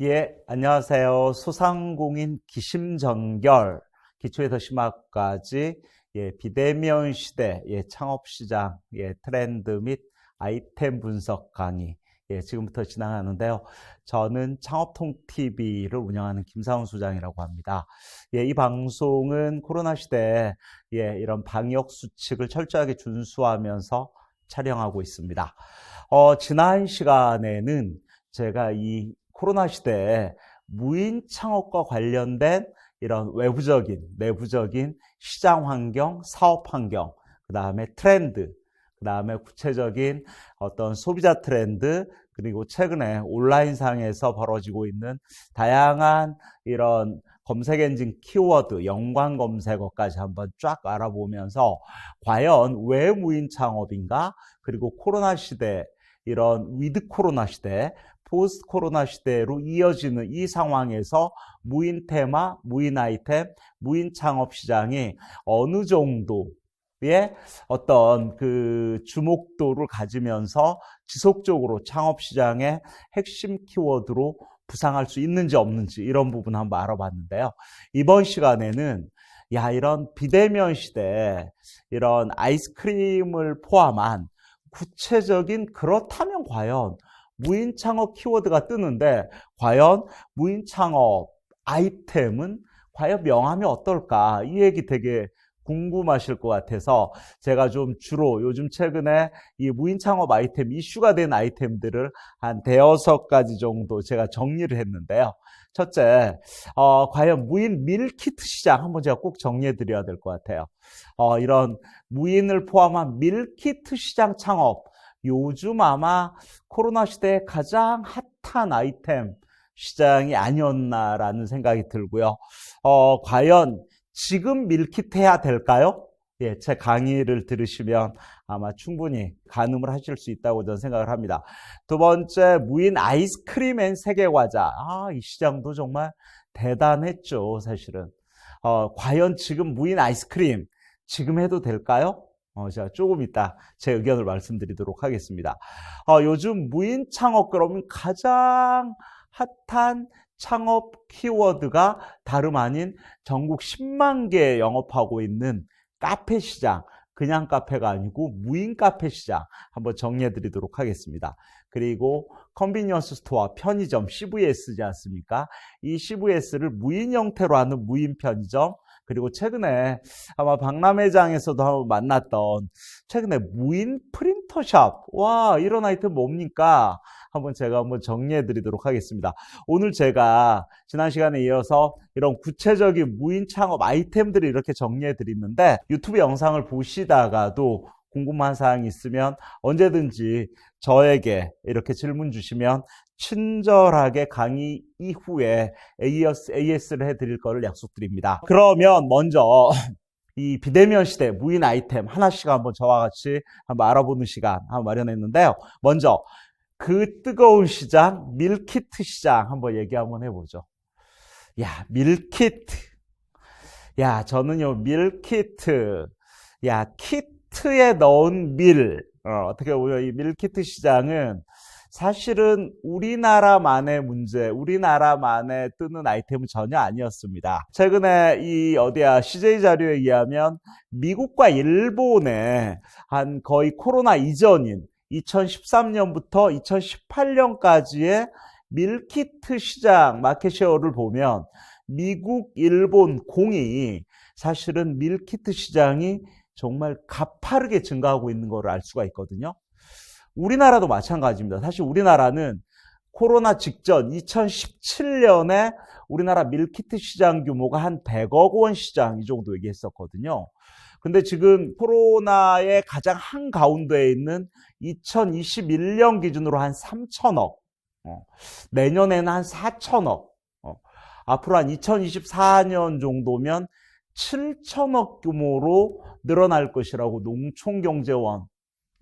예, 안녕하세요. 소상공인 기심정결, 기초에서 심화까지 비대면 시대 창업시장 트렌드 및 아이템 분석 강의 지금부터 진행하는데요. 저는 창업통TV를 운영하는 김상훈 소장이라고 합니다. 이 방송은 코로나 시대에 이런 방역 수칙을 철저하게 준수하면서 촬영하고 있습니다. 지난 시간에는 제가 이 코로나 시대에 무인 창업과 관련된 이런 외부적인, 내부적인 시장 환경, 사업 환경, 그 다음에 트렌드, 그 다음에 구체적인 어떤 소비자 트렌드, 그리고 최근에 온라인상에서 벌어지고 있는 다양한 이런 검색 엔진 키워드, 연관 검색어까지 한번 쫙 알아보면서 과연 왜 무인 창업인가? 그리고 코로나 시대, 이런 위드 코로나 시대, 포스트 코로나 시대로 이어지는 이 상황에서 무인 테마, 무인 아이템, 무인 창업 시장이 어느 정도의 어떤 그 주목도를 가지면서 지속적으로 창업 시장의 핵심 키워드로 부상할 수 있는지 없는지 이런 부분 한번 알아봤는데요. 이번 시간에는 이런 비대면 시대에 이런 아이스크림을 포함한 구체적인 그렇다면 과연 무인 창업 키워드가 뜨는데 과연 무인 창업 아이템은 과연 명함이 어떨까? 이 얘기 되게 궁금하실 것 같아서 제가 좀 주로 요즘 최근에 이 무인 창업 아이템 이슈가 된 아이템들을 한 대여섯 가지 정도 제가 정리를 했는데요. 첫째, 과연 무인 밀키트 시장 한번 제가 꼭 정리해 드려야 될 것 같아요. 이런 무인을 포함한 밀키트 시장 창업, 요즘 아마 코로나 시대에 가장 핫한 아이템 시장이 아니었나라는 생각이 들고요. 과연 지금 밀키트 해야 될까요? 제 강의를 들으시면 아마 충분히 가늠을 하실 수 있다고 저는 생각을 합니다. 두 번째, 무인 아이스크림 앤 세계과자. 이 시장도 정말 대단했죠, 사실은. 과연 지금 무인 아이스크림 지금 해도 될까요? 제가 조금 이따 제 의견을 말씀드리도록 하겠습니다. 요즘 무인 창업 그러면 가장 핫한 창업 키워드가 다름 아닌 전국 10만 개 영업하고 있는 카페 시장, 그냥 카페가 아니고 무인 카페 시장 한번 정리해 드리도록 하겠습니다. 그리고 컨비니언스 스토어, 편의점, CVS지 않습니까? 이 CVS를 무인 형태로 하는 무인 편의점, 그리고 최근에 아마 박람회장에서도 한번 만났던 최근에 무인 프린터샵. 와, 이런 아이템 뭡니까? 제가 한번 정리해 드리도록 하겠습니다. 오늘 제가 지난 시간에 이어서 이런 구체적인 무인 창업 아이템들을 이렇게 정리해 드리는데 유튜브 영상을 보시다가도 궁금한 사항이 있으면 언제든지 저에게 이렇게 질문 주시면 친절하게 강의 이후에 AS를 해드릴 거를 약속드립니다. 그러면 먼저 이 비대면 시대 무인 아이템 하나씩 한번 저와 같이 한번 알아보는 시간 한번 마련했는데요. 먼저 그 뜨거운 시장, 밀키트 시장 한번 얘기 한번 해보죠. 밀키트. 저는요, 밀키트. 키트에 넣은 밀. 어떻게 보면 이 밀키트 시장은 사실은 우리나라만의 문제, 우리나라만에 뜨는 아이템은 전혀 아니었습니다. 최근에 CJ 자료에 의하면 미국과 일본에 한 거의 코로나 이전인 2013년부터 2018년까지의 밀키트 시장 마켓쉐어를 보면 미국, 일본 공이 사실은 밀키트 시장이 정말 가파르게 증가하고 있는 것을 알 수가 있거든요. 우리나라도 마찬가지입니다. 사실 우리나라는 코로나 직전 2017년에 우리나라 밀키트 시장 규모가 한 100억 원 시장 이 정도 얘기했었거든요. 근데 지금 코로나의 가장 한가운데에 있는 2021년 기준으로 한 3천억, 내년에는 한 4천억, 앞으로 한 2024년 정도면 7천억 규모로 늘어날 것이라고 농촌경제원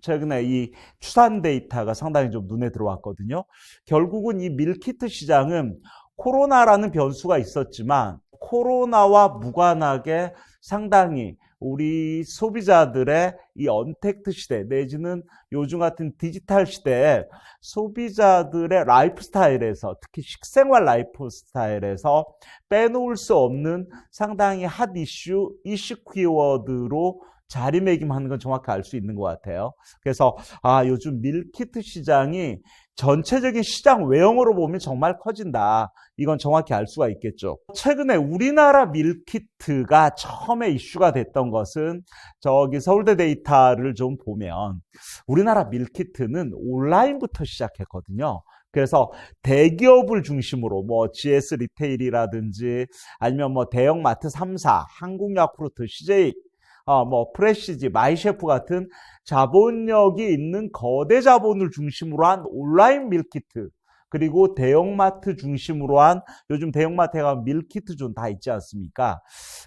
최근에 이 추산 데이터가 상당히 좀 눈에 들어왔거든요. 결국은 이 밀키트 시장은 코로나라는 변수가 있었지만 코로나와 무관하게 상당히 우리 소비자들의 이 언택트 시대 내지는 요즘 같은 디지털 시대에 소비자들의 라이프 스타일에서, 특히 식생활 라이프 스타일에서 빼놓을 수 없는 상당히 핫 이슈 키워드로 자리매김하는 건 정확히 알 수 있는 것 같아요. 그래서 요즘 밀키트 시장이 전체적인 시장 외형으로 보면 정말 커진다. 이건 정확히 알 수가 있겠죠. 최근에 우리나라 밀키트가 처음에 이슈가 됐던 것은 저기 서울대 데이터를 좀 보면 우리나라 밀키트는 온라인부터 시작했거든요. 그래서 대기업을 중심으로 뭐 GS 리테일이라든지 아니면 뭐 대형마트 3사, 한국야쿠르트, CJ, 뭐 프레시지, 마이셰프 같은 자본력이 있는 거대 자본을 중심으로 한 온라인 밀키트, 그리고 대형마트 중심으로 한, 요즘 대형마트에 가면 밀키트 존 다 있지 않습니까?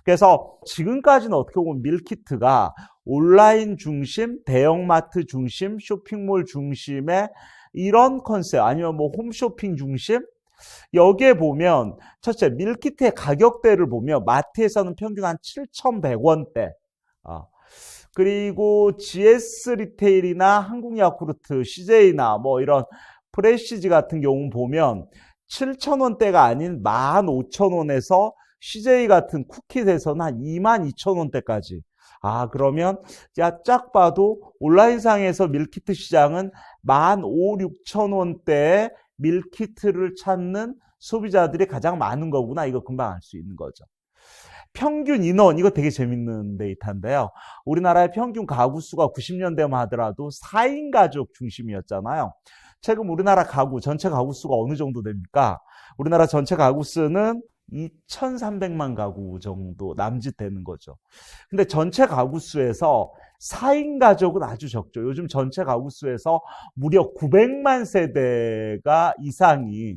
그래서 지금까지는 어떻게 보면 밀키트가 온라인 중심, 대형마트 중심, 쇼핑몰 중심의 이런 컨셉, 아니면 뭐 홈쇼핑 중심, 여기에 보면 첫째 밀키트의 가격대를 보면 마트에서는 평균 한 7,100원대, 그리고 GS 리테일이나 한국야쿠르트, CJ나 뭐 이런 프레시지 같은 경우는 보면 7,000원대가 아닌 15,000원에서 CJ 같은 쿠키에서는 한 22,000원대까지. 그러면 쫙 봐도 온라인상에서 밀키트 시장은 15,000, 16,000원대의 밀키트를 찾는 소비자들이 가장 많은 거구나. 이거 금방 알 수 있는 거죠. 평균 인원, 이거 되게 재밌는 데이터인데요. 우리나라의 평균 가구 수가 90년대만 하더라도 4인 가족 중심이었잖아요. 최근 우리나라 가구, 전체 가구 수가 어느 정도 됩니까? 우리나라 전체 가구 수는 2,300만 가구 정도 남짓되는 거죠. 근데 전체 가구 수에서 4인 가족은 아주 적죠. 요즘 전체 가구 수에서 무려 900만 세대가 이상이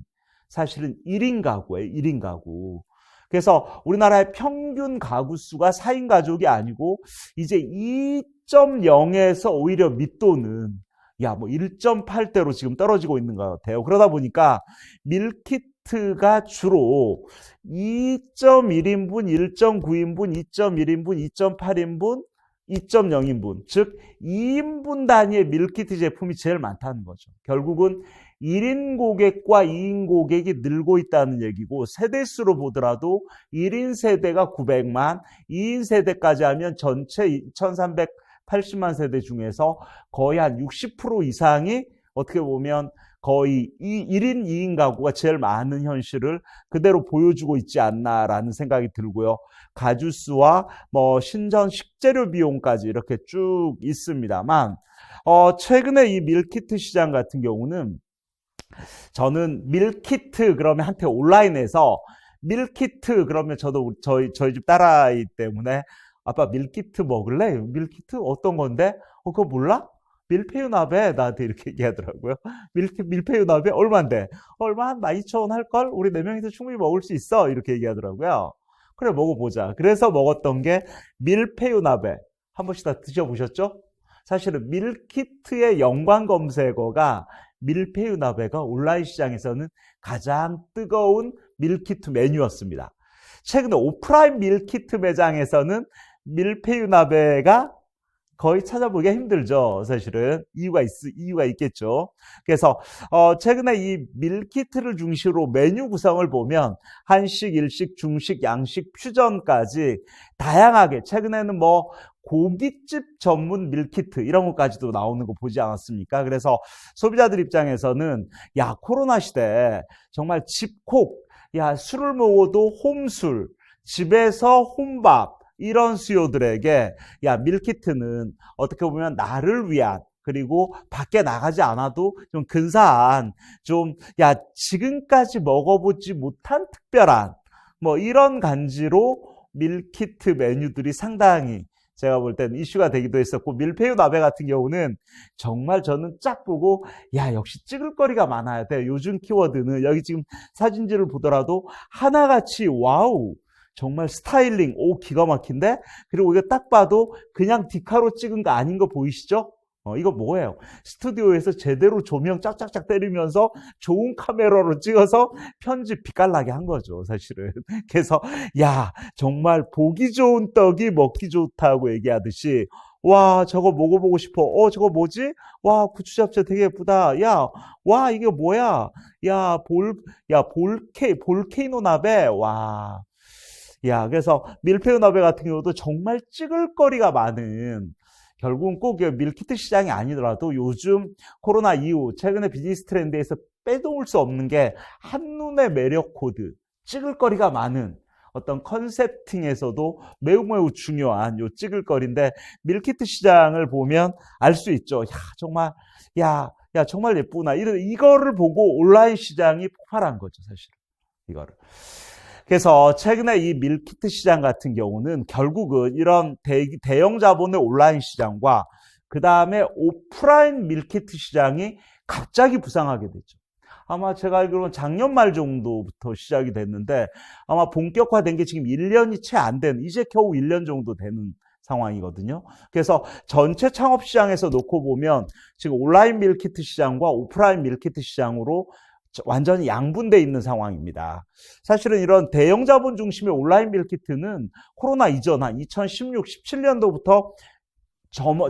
사실은 1인 가구예요. 1인 가구. 그래서 우리나라의 평균 가구 수가 4인 가족이 아니고 이제 2.0에서 오히려 밑도는 뭐 1.8대로 지금 떨어지고 있는 것 같아요. 그러다 보니까 밀키트가 주로 2.1인분, 1.9인분, 2.1인분, 2.8인분, 2.0인분, 즉 2인분 단위의 밀키트 제품이 제일 많다는 거죠. 결국은 1인 고객과 2인 고객이 늘고 있다는 얘기고, 세대수로 보더라도 1인 세대가 900만, 2인 세대까지 하면 전체 2,380만 세대 중에서 거의 한 60% 이상이 어떻게 보면 거의 1인, 2인 가구가 제일 많은 현실을 그대로 보여주고 있지 않나라는 생각이 들고요. 가주수와 뭐 신전 식재료 비용까지 이렇게 쭉 있습니다만, 최근에 이 밀키트 시장 같은 경우는 저는 밀키트 그러면 한때 온라인에서 밀키트 그러면 저도 저희 집 딸아이 때문에 아빠 밀키트 먹을래? 밀키트 어떤 건데? 그거 몰라? 밀푀유나베 나한테 이렇게 얘기하더라고요. 밀푀유나베 얼마인데? 얼마 한 12,000원 할걸? 우리 4명이서 충분히 먹을 수 있어. 이렇게 얘기하더라고요. 그래 먹어보자. 그래서 먹었던 게 밀푀유나베. 한 번씩 다 드셔보셨죠? 사실은 밀키트의 연관 검색어가 밀푀유나베가 온라인 시장에서는 가장 뜨거운 밀키트 메뉴였습니다. 최근에 오프라인 밀키트 매장에서는 밀푀유나베가 거의 찾아보기가 힘들죠. 사실은 이유가 있겠죠. 그래서 최근에 이 밀키트를 중심으로 메뉴 구성을 보면 한식, 일식, 중식, 양식, 퓨전까지 다양하게, 최근에는 뭐 고깃집 전문 밀키트 이런 것까지도 나오는 거 보지 않았습니까? 그래서 소비자들 입장에서는 코로나 시대에 정말 집콕, 술을 먹어도 홈술, 집에서 홈밥, 이런 수요들에게 밀키트는 어떻게 보면 나를 위한, 그리고 밖에 나가지 않아도 좀 근사한, 좀 지금까지 먹어보지 못한 특별한 뭐 이런 간지로 밀키트 메뉴들이 상당히 제가 볼 때는 이슈가 되기도 했었고, 밀푀유나베 같은 경우는 정말 저는 쫙 보고 역시 찍을 거리가 많아야 돼. 요즘 키워드는 여기 지금 사진지를 보더라도 하나같이 와우, 정말 스타일링, 기가 막힌데? 그리고 이거 딱 봐도 그냥 디카로 찍은 거 아닌 거 보이시죠? 이거 뭐예요? 스튜디오에서 제대로 조명 짝짝짝 때리면서 좋은 카메라로 찍어서 편집 빛깔나게 한 거죠, 사실은. 그래서, 야, 정말 보기 좋은 떡이 먹기 좋다고 얘기하듯이, 와, 저거 먹어보고 싶어. 저거 뭐지? 와, 고추 잡채 되게 예쁘다. 야, 와, 이게 뭐야? 야, 볼케이노 나베. 와. 야, 그래서 밀푀유 나베 같은 경우도 정말 찍을 거리가 많은, 결국은 꼭 밀키트 시장이 아니더라도 요즘 코로나 이후 최근에 비즈니스 트렌드에서 빼놓을 수 없는 게 한눈에 매력 코드, 찍을 거리가 많은 어떤 컨셉팅에서도 매우 매우 중요한 요 찍을 거리인데, 밀키트 시장을 보면 알 수 있죠. 야, 정말, 야, 정말 예쁘구나. 이거를 보고 온라인 시장이 폭발한 거죠, 사실. 이거를. 그래서 최근에 이 밀키트 시장 같은 경우는 결국은 이런 대형 자본의 온라인 시장과 그 다음에 오프라인 밀키트 시장이 갑자기 부상하게 됐죠. 아마 제가 알기로는 작년 말 정도부터 시작이 됐는데, 아마 본격화된 게 지금 1년이 채 안 된, 이제 겨우 1년 정도 되는 상황이거든요. 그래서 전체 창업 시장에서 놓고 보면 지금 온라인 밀키트 시장과 오프라인 밀키트 시장으로 완전히 양분되어 있는 상황입니다. 사실은 이런 대형 자본 중심의 온라인 밀키트는 코로나 이전 한 2016, 17년도부터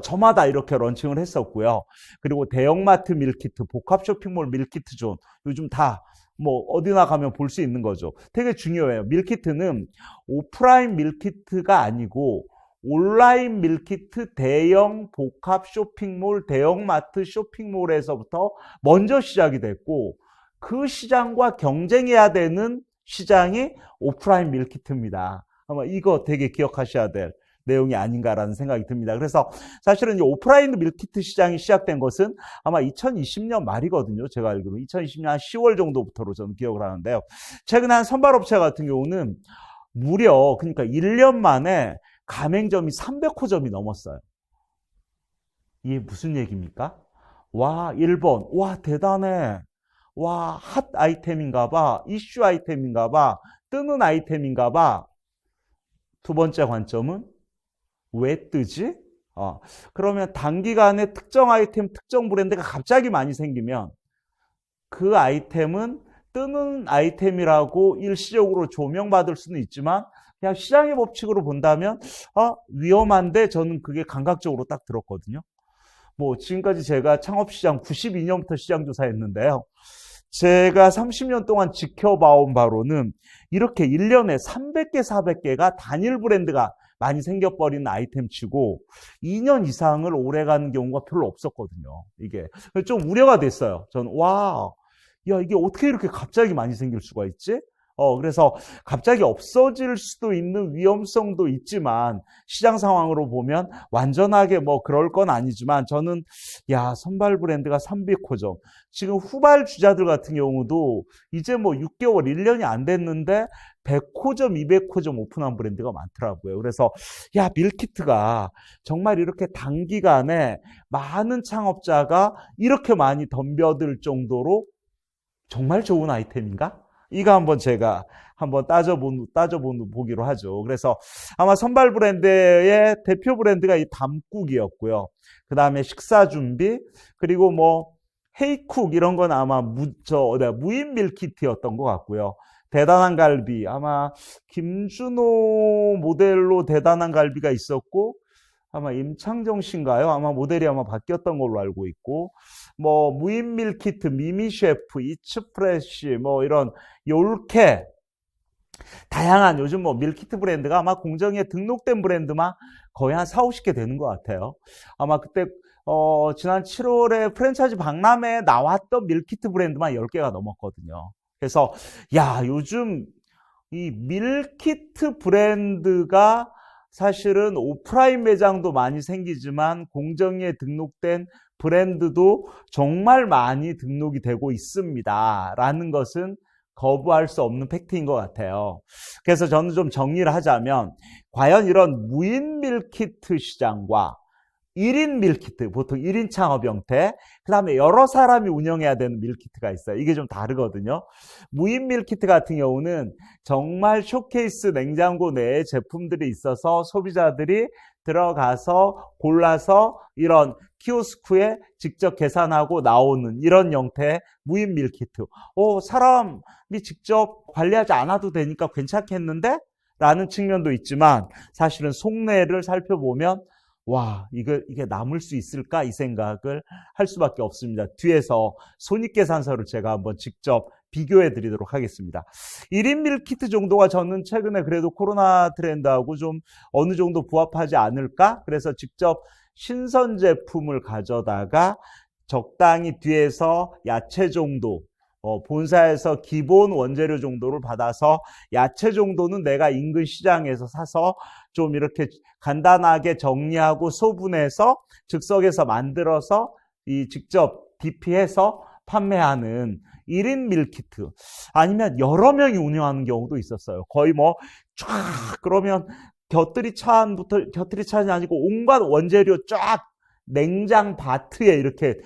저마다 이렇게 런칭을 했었고요. 그리고 대형마트 밀키트, 복합 쇼핑몰 밀키트 존, 요즘 다 뭐 어디나 가면 볼 수 있는 거죠. 되게 중요해요. 밀키트는 오프라인 밀키트가 아니고 온라인 밀키트 대형 복합 쇼핑몰, 대형마트 쇼핑몰에서부터 먼저 시작이 됐고, 그 시장과 경쟁해야 되는 시장이 오프라인 밀키트입니다. 아마 이거 되게 기억하셔야 될 내용이 아닌가라는 생각이 듭니다. 그래서 사실은 이 오프라인 밀키트 시장이 시작된 것은 아마 2020년 말이거든요. 제가 알기로 2020년 한 10월 정도부터로 저는 기억을 하는데요. 최근에 한 선발업체 같은 경우는 무려, 그러니까 1년 만에 가맹점이 300호점이 넘었어요. 이게 무슨 얘기입니까? 와, 1번. 와, 대단해. 와, 핫 아이템인가 봐. 이슈 아이템인가 봐. 뜨는 아이템인가 봐. 두 번째 관점은 왜 뜨지? 그러면 단기간에 특정 아이템, 특정 브랜드가 갑자기 많이 생기면 그 아이템은 뜨는 아이템이라고 일시적으로 조명받을 수는 있지만, 그냥 시장의 법칙으로 본다면 위험한데, 저는 그게 감각적으로 딱 들었거든요. 뭐 지금까지 제가 창업시장 92년부터 시장 조사했는데요. 제가 30년 동안 지켜봐온 바로는 이렇게 1년에 300개, 400개가 단일 브랜드가 많이 생겨버리는 아이템치고 2년 이상을 오래 가는 경우가 별로 없었거든요. 이게 좀 우려가 됐어요. 저는 와, 야, 이게 어떻게 이렇게 갑자기 많이 생길 수가 있지? 그래서 갑자기 없어질 수도 있는 위험성도 있지만, 시장 상황으로 보면 완전하게 뭐 그럴 건 아니지만, 저는 선발 브랜드가 300호점. 지금 후발 주자들 같은 경우도 이제 뭐 6개월, 1년이 안 됐는데 100호점, 200호점 오픈한 브랜드가 많더라고요. 그래서 밀키트가 정말 이렇게 단기간에 많은 창업자가 이렇게 많이 덤벼들 정도로 정말 좋은 아이템인가? 이거 한번 제가 따져보기로 하죠. 그래서 아마 선발 브랜드의 대표 브랜드가 이 담국이었고요. 그 다음에 식사 준비, 그리고 뭐 헤이쿡 이런 건 아마 무인 밀키트였던 것 같고요. 대단한 갈비, 아마 김준호 모델로 대단한 갈비가 있었고, 아마 임창정 씨인가요? 아마 모델이 바뀌었던 걸로 알고 있고, 뭐 무인 밀키트, 미미 셰프, 이츠프레쉬, 뭐 이런 요렇게 다양한 요즘 뭐 밀키트 브랜드가 아마 공정위에 등록된 브랜드만 거의 한 4, 50개 되는 것 같아요. 아마 그때 지난 7월에 프랜차이즈 박람회에 나왔던 밀키트 브랜드만 10개가 넘었거든요. 그래서 요즘 이 밀키트 브랜드가 사실은 오프라인 매장도 많이 생기지만 공정위에 등록된 브랜드도 정말 많이 등록이 되고 있습니다. 라는 것은 거부할 수 없는 팩트인 것 같아요. 그래서 저는 좀 정리를 하자면, 과연 이런 무인 밀키트 시장과 1인 밀키트, 보통 1인 창업 형태, 그 다음에 여러 사람이 운영해야 되는 밀키트가 있어요. 이게 좀 다르거든요. 무인 밀키트 같은 경우는 정말 쇼케이스 냉장고 내에 제품들이 있어서 소비자들이 들어가서 골라서 이런 키오스크에 직접 계산하고 나오는 이런 형태의 무인 밀키트. 사람이 직접 관리하지 않아도 되니까 괜찮겠는데? 라는 측면도 있지만 사실은 속내를 살펴보면 와, 이게 남을 수 있을까? 이 생각을 할 수밖에 없습니다. 뒤에서 손익계산서를 제가 한번 직접 비교해 드리도록 하겠습니다. 1인 밀키트 정도가 저는 최근에 그래도 코로나 트렌드하고 좀 어느 정도 부합하지 않을까? 그래서 직접 신선 제품을 가져다가 적당히 뒤에서 야채 정도, 본사에서 기본 원재료 정도를 받아서 야채 정도는 내가 인근 시장에서 사서 좀 이렇게 간단하게 정리하고 소분해서 즉석에서 만들어서 직접 DP해서 판매하는 1인 밀키트. 아니면 여러 명이 운영하는 경우도 있었어요. 거의 쫙 그러면 곁들이 찬이 아니고 온갖 원재료 쫙 냉장 바트에 이렇게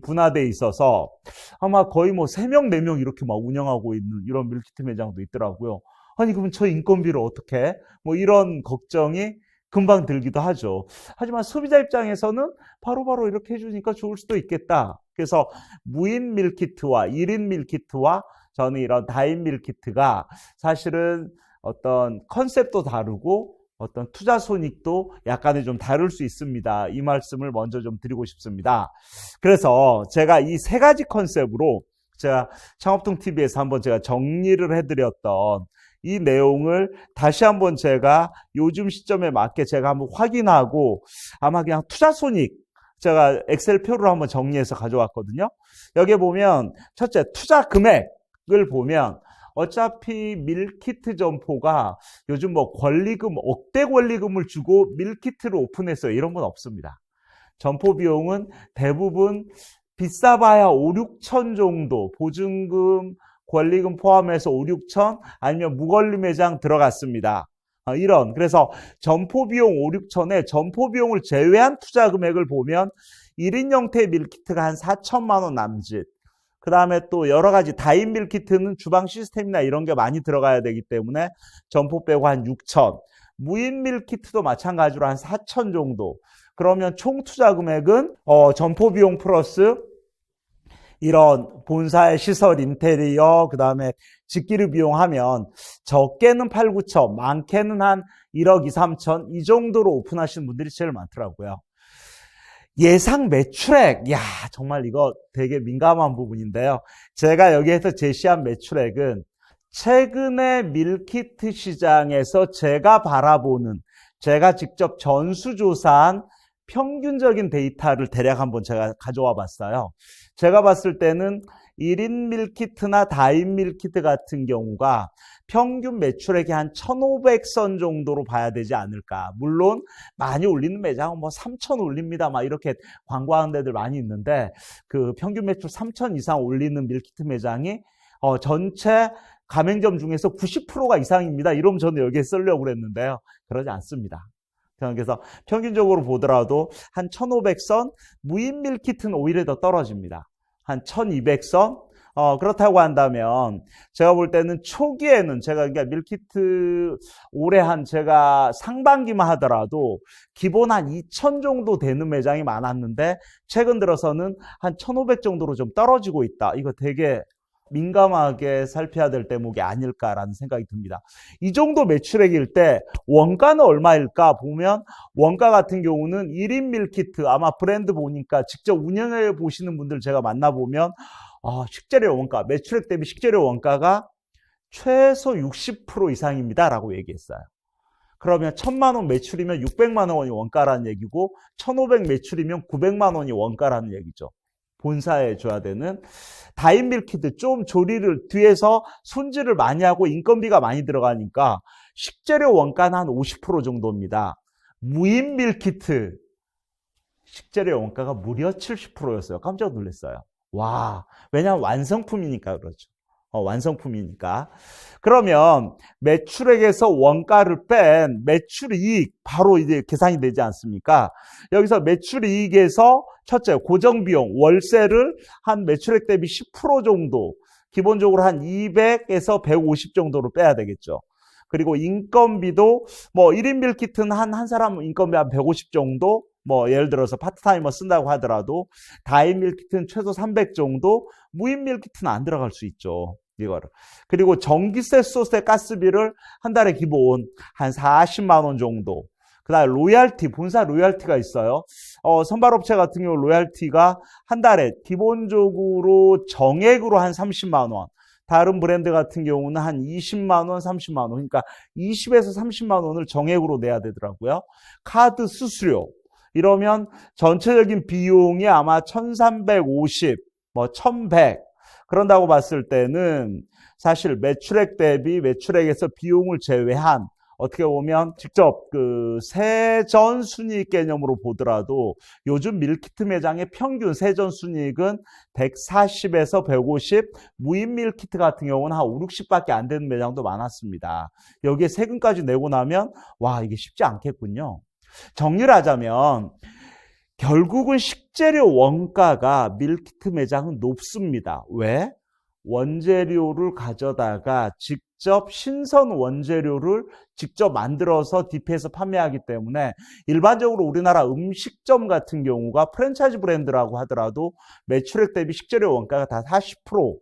분화되어 있어서 아마 거의 3명, 4명 이렇게 막 운영하고 있는 이런 밀키트 매장도 있더라고요. 아니, 그러면 저 인건비를 어떻게? 이런 걱정이 금방 들기도 하죠. 하지만 소비자 입장에서는 바로바로 이렇게 해주니까 좋을 수도 있겠다. 그래서 무인 밀키트와 1인 밀키트와 저는 이런 다인 밀키트가 사실은 어떤 컨셉도 다르고 어떤 투자 손익도 약간은 좀 다를 수 있습니다. 이 말씀을 먼저 좀 드리고 싶습니다. 그래서 제가 이 3가지 컨셉으로 제가 창업통TV에서 한번 제가 정리를 해드렸던 이 내용을 다시 한번 제가 요즘 시점에 맞게 제가 한번 확인하고 아마 그냥 투자 손익 제가 엑셀표로 한번 정리해서 가져왔거든요. 여기에 보면 첫째 투자 금액을 보면 어차피 밀키트 점포가 요즘 권리금, 억대 권리금을 주고 밀키트를 오픈했어요. 이런 건 없습니다. 점포 비용은 대부분 비싸봐야 5, 6천 정도, 보증금, 권리금 포함해서 5, 6천 아니면 무권리 매장 들어갔습니다. 그래서 점포 비용 5, 6천에 점포 비용을 제외한 투자 금액을 보면 1인 형태의 밀키트가 한 4천만 원 남짓. 그 다음에 또 여러 가지 다인 밀키트는 주방 시스템이나 이런 게 많이 들어가야 되기 때문에 점포 빼고 한 6천. 무인 밀키트도 마찬가지로 한 4천 정도. 그러면 총 투자 금액은 점포 비용 플러스 이런 본사의 시설 인테리어, 그 다음에 직기를 비용하면 적게는 8, 9천, 많게는 한 1억 2, 3천 이 정도로 오픈하시는 분들이 제일 많더라고요. 예상 매출액, 정말 이거 되게 민감한 부분인데요. 제가 여기에서 제시한 매출액은 최근에 밀키트 시장에서 제가 바라보는, 제가 직접 전수조사한 평균적인 데이터를 대략 한번 제가 가져와 봤어요. 제가 봤을 때는 1인 밀키트나 다인 밀키트 같은 경우가 평균 매출액이 한 1,500선 정도로 봐야 되지 않을까. 물론 많이 올리는 매장은 3,000 올립니다. 막 이렇게 광고하는 데들 많이 있는데 그 평균 매출 3,000 이상 올리는 밀키트 매장이 전체 가맹점 중에서 90%가 이상입니다. 이러면 저는 여기에 쓰려고 그랬는데요. 그러지 않습니다. 그래서 평균적으로 보더라도 한 1,500선, 무인 밀키트는 오히려 더 떨어집니다. 한 1,200선? 그렇다고 한다면 제가 볼 때는 초기에는 제가 그러니까 밀키트 올해 제가 상반기만 하더라도 기본 한 2,000 정도 되는 매장이 많았는데 최근 들어서는 한 1,500 정도로 좀 떨어지고 있다. 이거 되게 민감하게 살펴야 될 대목이 아닐까라는 생각이 듭니다. 이 정도 매출액일 때 원가는 얼마일까 보면 원가 같은 경우는 1인 밀키트 아마 브랜드 보니까 직접 운영해 보시는 분들 제가 만나보면 식재료 원가, 매출액 대비 식재료 원가가 최소 60% 이상입니다 라고 얘기했어요. 그러면 1,000만 원 매출이면 600만 원이 원가라는 얘기고 1,500 매출이면 900만 원이 원가라는 얘기죠. 본사에 줘야 되는. 다인 밀키트 좀 조리를 뒤에서 손질을 많이 하고 인건비가 많이 들어가니까 식재료 원가는 한 50% 정도입니다. 무인 밀키트 식재료 원가가 무려 70%였어요. 깜짝 놀랐어요. 와, 왜냐하면 완성품이니까 그렇죠. 완성품이니까. 그러면 매출액에서 원가를 뺀 매출이익 바로 이제 계산이 되지 않습니까? 여기서 매출이익에서 첫째 고정비용 월세를 한 매출액 대비 10% 정도 기본적으로 한 200에서 150 정도로 빼야 되겠죠. 그리고 인건비도 뭐 1인 밀키트는 한 사람 인건비 한 150 정도, 뭐 예를 들어서 파트타이머 쓴다고 하더라도 다인 밀키트는 최소 300 정도, 무인 밀키트는 안 들어갈 수 있죠. 이거를. 그리고 전기세, 수소세, 가스비를 한 달에 기본 한 40만 원 정도. 그다음에 로얄티, 본사 로얄티가 있어요. 선발업체 같은 경우 로얄티가 한 달에 기본적으로 정액으로 한 30만 원. 다른 브랜드 같은 경우는 한 20만 원, 30만 원. 그러니까 20에서 30만 원을 정액으로 내야 되더라고요. 카드 수수료. 이러면 전체적인 비용이 아마 1350, 뭐 1100. 그런다고 봤을 때는 사실 매출액 대비 매출액에서 비용을 제외한 어떻게 보면 직접 그 세전 순이익 개념으로 보더라도 요즘 밀키트 매장의 평균 세전 순이익은 140에서 150, 무인 밀키트 같은 경우는 한 5, 60밖에 안 되는 매장도 많았습니다. 여기에 세금까지 내고 나면 와, 이게 쉽지 않겠군요. 정리를 하자면 결국은 식재료 원가가 밀키트 매장은 높습니다. 왜? 원재료를 가져다가 직접 신선 원재료를 직접 만들어서 디피해서 판매하기 때문에 일반적으로 우리나라 음식점 같은 경우가 프랜차이즈 브랜드라고 하더라도 매출액 대비 식재료 원가가 다 40%,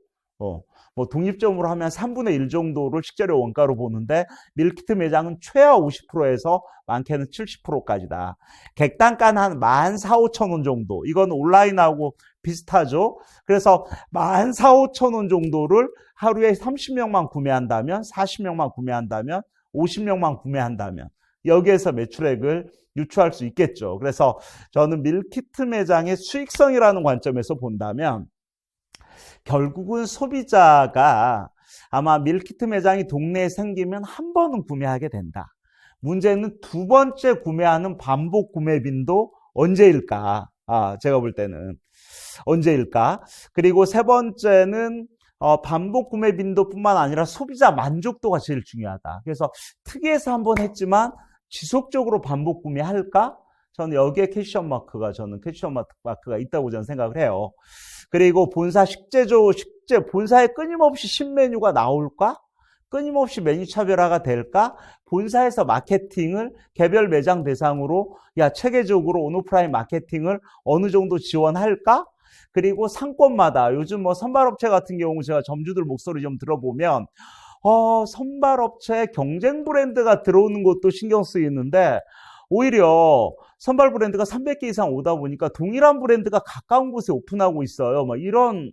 뭐 독립점으로 하면 3분의 1 정도를 식재료 원가로 보는데 밀키트 매장은 최하 50%에서 많게는 70%까지다. 객단가는 한 14,500원 정도. 이건 온라인하고 비슷하죠. 그래서 14,500원 정도를 하루에 30명만 구매한다면, 40명만 구매한다면, 50명만 구매한다면 여기에서 매출액을 유추할 수 있겠죠. 그래서 저는 밀키트 매장의 수익성이라는 관점에서 본다면 결국은 소비자가 아마 밀키트 매장이 동네에 생기면 한 번은 구매하게 된다. 문제는 두 번째 구매하는 반복 구매 빈도 언제일까? 제가 볼 때는 언제일까? 그리고 세 번째는 반복 구매 빈도뿐만 아니라 소비자 만족도가 제일 중요하다. 그래서 특이해서 한 번 했지만 지속적으로 반복 구매할까? 저는 여기에 퀘스천 마크가 있다고 저는 생각을 해요. 그리고 본사 본사에 끊임없이 신메뉴가 나올까? 끊임없이 메뉴 차별화가 될까? 본사에서 마케팅을 개별 매장 대상으로 체계적으로 온오프라인 마케팅을 어느 정도 지원할까? 그리고 상권마다 요즘 뭐 선발업체 같은 경우 제가 점주들 목소리 좀 들어보면 선발업체 경쟁 브랜드가 들어오는 것도 신경 쓰이는데 오히려 선발 브랜드가 300개 이상 오다 보니까 동일한 브랜드가 가까운 곳에 오픈하고 있어요. 막 이런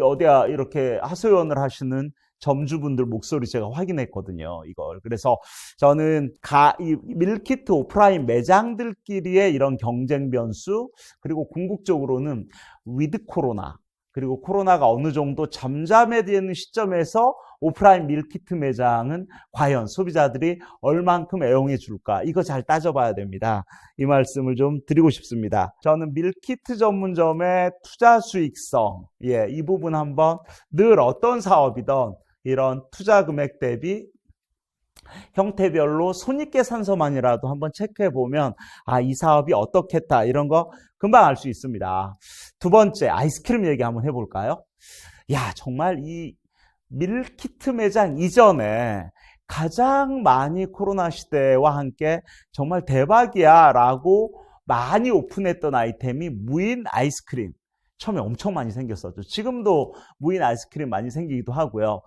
어디야 이렇게 하소연을 하시는 점주분들 목소리 제가 확인했거든요. 이걸. 그래서 저는 이 밀키트 오프라인 매장들끼리의 이런 경쟁 변수, 그리고 궁극적으로는 위드 코로나, 그리고 코로나가 어느 정도 잠잠해지는 시점에서 오프라인 밀키트 매장은 과연 소비자들이 얼만큼 애용해 줄까? 이거 잘 따져봐야 됩니다. 이 말씀을 좀 드리고 싶습니다. 저는 밀키트 전문점의 투자 수익성, 이 부분 한번 늘 어떤 사업이든 이런 투자 금액 대비 형태별로 손익계산서만이라도 한번 체크해 보면 이 사업이 어떻겠다 이런 거 금방 알 수 있습니다. 두 번째, 아이스크림 얘기 한번 해볼까요? 정말 이 밀키트 매장 이전에 가장 많이 코로나 시대와 함께 정말 대박이야 라고 많이 오픈했던 아이템이 무인 아이스크림. 처음에 엄청 많이 생겼었죠. 지금도 무인 아이스크림 많이 생기기도 하고요.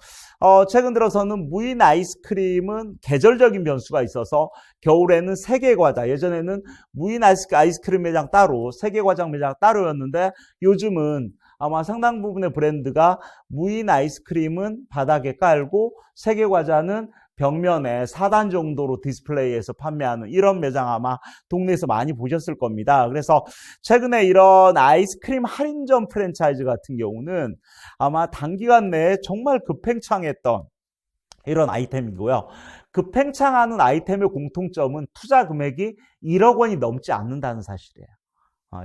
최근 들어서는 무인 아이스크림은 계절적인 변수가 있어서 겨울에는 세계과자, 예전에는 무인 아이스크림 매장 따로, 세계과자 매장 따로였는데 요즘은 아마 상당 부분의 브랜드가 무인 아이스크림은 바닥에 깔고 세계과자는 벽면에 4단 정도로 디스플레이해서 판매하는 이런 매장 아마 동네에서 많이 보셨을 겁니다. 그래서 최근에 이런 아이스크림 할인점 프랜차이즈 같은 경우는 아마 단기간 내에 정말 급팽창했던 이런 아이템이고요. 급팽창하는 아이템의 공통점은 투자 금액이 1억 원이 넘지 않는다는 사실이에요.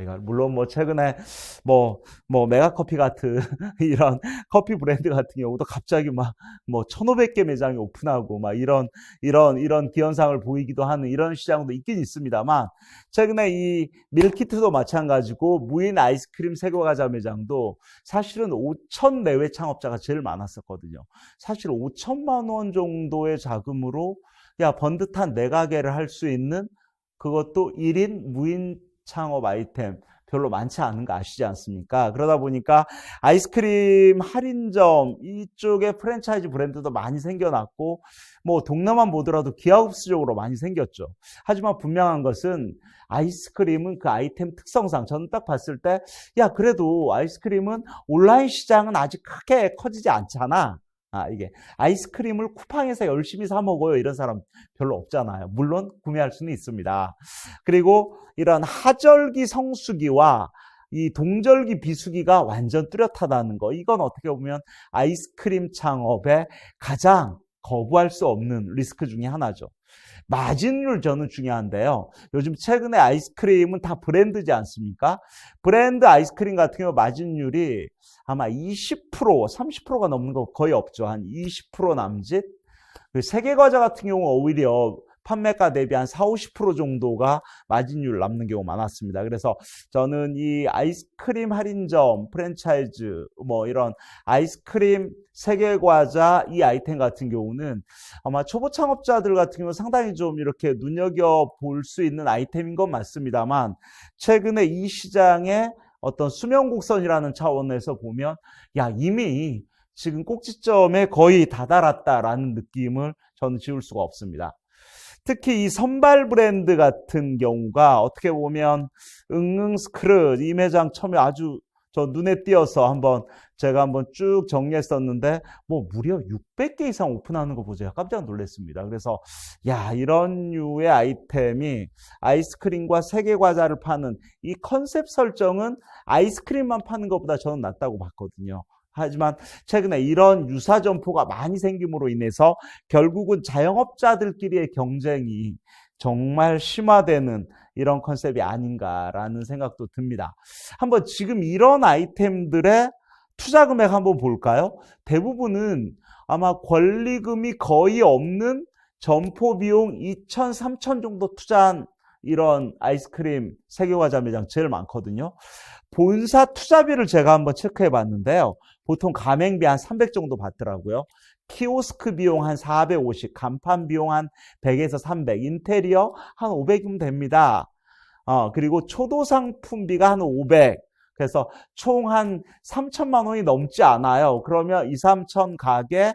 이거 물론 뭐 최근에 뭐 메가커피 같은 이런 커피 브랜드 같은 경우도 갑자기 막 뭐 1,500개 매장이 오픈하고 막 이런 기현상을 보이기도 하는 이런 시장도 있긴 있습니다만, 최근에 이 밀키트도 마찬가지고 무인 아이스크림 세계과자 매장도 사실은 5천 내외 창업자가 제일 많았었거든요. 사실 5천만 원 정도의 자금으로 번듯한 4가게를 할 수 있는, 그것도 1인 무인 창업 아이템 별로 많지 않은 거 아시지 않습니까? 그러다 보니까 아이스크림 할인점 이쪽에 프랜차이즈 브랜드도 많이 생겨났고, 뭐 동네만 보더라도 기하급수적으로 많이 생겼죠. 하지만 분명한 것은 아이스크림은 그 아이템 특성상 저는 딱 봤을 때 그래도 아이스크림은 온라인 시장은 아직 크게 커지지 않잖아. 이게 아이스크림을 쿠팡에서 열심히 사 먹어요, 이런 사람 별로 없잖아요. 물론 구매할 수는 있습니다. 그리고 이런 하절기 성수기와 이 동절기 비수기가 완전 뚜렷하다는 거, 이건 어떻게 보면 아이스크림 창업에 가장 거부할 수 없는 리스크 중에 하나죠. 마진율 저는 중요한데요. 요즘 최근에 아이스크림은 다 브랜드지 않습니까? 브랜드 아이스크림 같은 경우 마진율이 아마 20%, 30%가 넘는 거 거의 없죠. 한 20% 남짓. 세계과자 같은 경우 오히려 판매가 대비 한 40, 50% 정도가 마진율 남는 경우 많았습니다. 그래서 저는 이 아이스크림 할인점, 프랜차이즈, 뭐 이런 아이스크림 세계과자 이 아이템 같은 경우는 아마 초보 창업자들 같은 경우 상당히 좀 이렇게 눈여겨볼 수 있는 아이템인 건 맞습니다만, 최근에 이 시장에 어떤 수명곡선이라는 차원에서 보면 이미 지금 꼭지점에 거의 다다랐다라는 느낌을 저는 지울 수가 없습니다. 특히 이 선발 브랜드 같은 경우가 어떻게 보면 응응스크르 이 매장 처음에 아주 저 눈에 띄어서 제가 한번 쭉 정리했었는데, 뭐 무려 600개 이상 오픈하는 거 보죠. 깜짝 놀랐습니다. 그래서 이런 류의 아이템이 아이스크림과 세계과자를 파는 이 컨셉 설정은 아이스크림만 파는 것보다 저는 낫다고 봤거든요. 하지만 최근에 이런 유사 점포가 많이 생김으로 인해서 결국은 자영업자들끼리의 경쟁이 정말 심화되는 이런 컨셉이 아닌가라는 생각도 듭니다. 한번 지금 이런 아이템들의 투자 금액 한번 볼까요? 대부분은 아마 권리금이 거의 없는 점포 비용 2천, 3천 정도 투자한 이런 아이스크림 세계과자 매장 제일 많거든요. 본사 투자비를 제가 한번 체크해 봤는데요. 보통 가맹비 한 300 정도 받더라고요. 키오스크 비용 한 450, 간판 비용 한 100에서 300, 인테리어 한 500이면 됩니다. 그리고 초도 상품비가 한 500. 그래서 총 한 3천만 원이 넘지 않아요. 그러면 2, 3천 가게,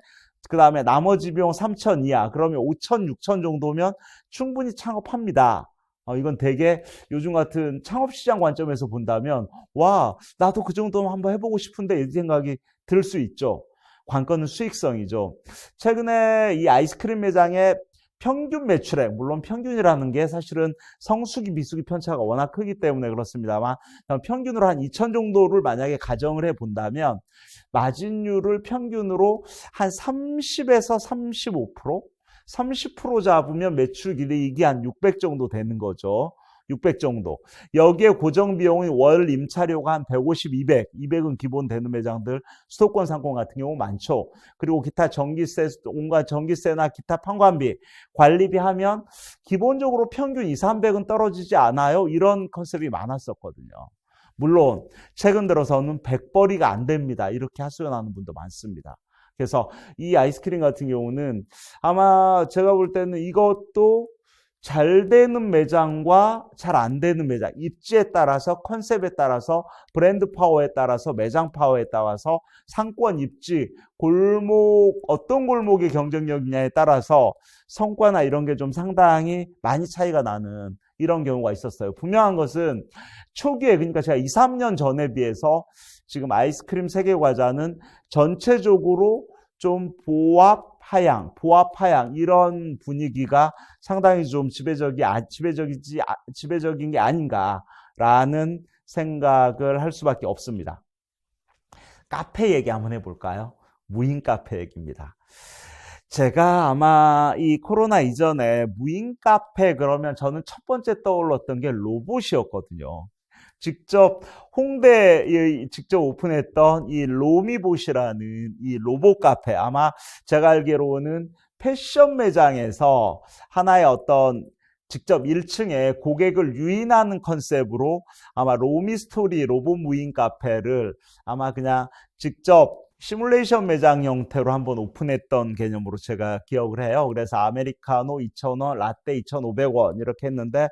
그 다음에 나머지 비용 3천 이하, 그러면 5천, 6천 정도면 충분히 창업합니다. 이건 되게 요즘 같은 창업시장 관점에서 본다면 나도 그 정도면 한번 해보고 싶은데 이 생각이 들 수 있죠. 관건은 수익성이죠. 최근에 이 아이스크림 매장의 평균 매출액, 물론 평균이라는 게 사실은 성수기, 비수기 편차가 워낙 크기 때문에 그렇습니다만, 평균으로 한 2천 정도를 만약에 가정을 해 본다면 마진율을 평균으로 한 30에서 35%? 30% 잡으면 매출 기대이익이 한 600 정도 되는 거죠. 600 정도. 여기에 고정 비용이 월 임차료가 한 150, 200. 200은 기본 되는 매장들, 수도권 상권 같은 경우 많죠. 그리고 기타 전기세, 온갖 전기세나 기타 판관비, 관리비 하면 기본적으로 평균 2, 300은 떨어지지 않아요. 이런 컨셉이 많았었거든요. 물론 최근 들어서는 100벌이가 안 됩니다. 이렇게 하소연하는 분도 많습니다. 그래서 이 아이스크림 같은 경우는 아마 제가 볼 때는 이것도 잘 되는 매장과 잘 안 되는 매장, 입지에 따라서, 컨셉에 따라서, 브랜드 파워에 따라서, 매장 파워에 따라서, 상권 입지, 골목, 어떤 골목의 경쟁력이냐에 따라서 성과나 이런 게 좀 상당히 많이 차이가 나는 이런 경우가 있었어요. 분명한 것은 초기에, 그러니까 제가 2, 3년 전에 비해서 지금 아이스크림 세계과자는 전체적으로 좀 보합하향 이런 분위기가 상당히 좀 지배적인 게 아닌가라는 생각을 할 수밖에 없습니다. 카페 얘기 한번 해볼까요? 무인 카페 얘기입니다. 제가 아마 이 코로나 이전에 무인 카페 그러면 저는 첫 번째 떠올랐던 게 로봇이었거든요. 직접 홍대에 직접 오픈했던 이 로미봇이라는 이 로봇 카페, 아마 제가 알기로는 패션 매장에서 하나의 어떤 직접 1층에 고객을 유인하는 컨셉으로 아마 로미스토리 로봇 무인 카페를 아마 그냥 직접 시뮬레이션 매장 형태로 한번 오픈했던 개념으로 제가 기억을 해요. 그래서 아메리카노 2,000원, 라떼 2,500원 이렇게 했는데,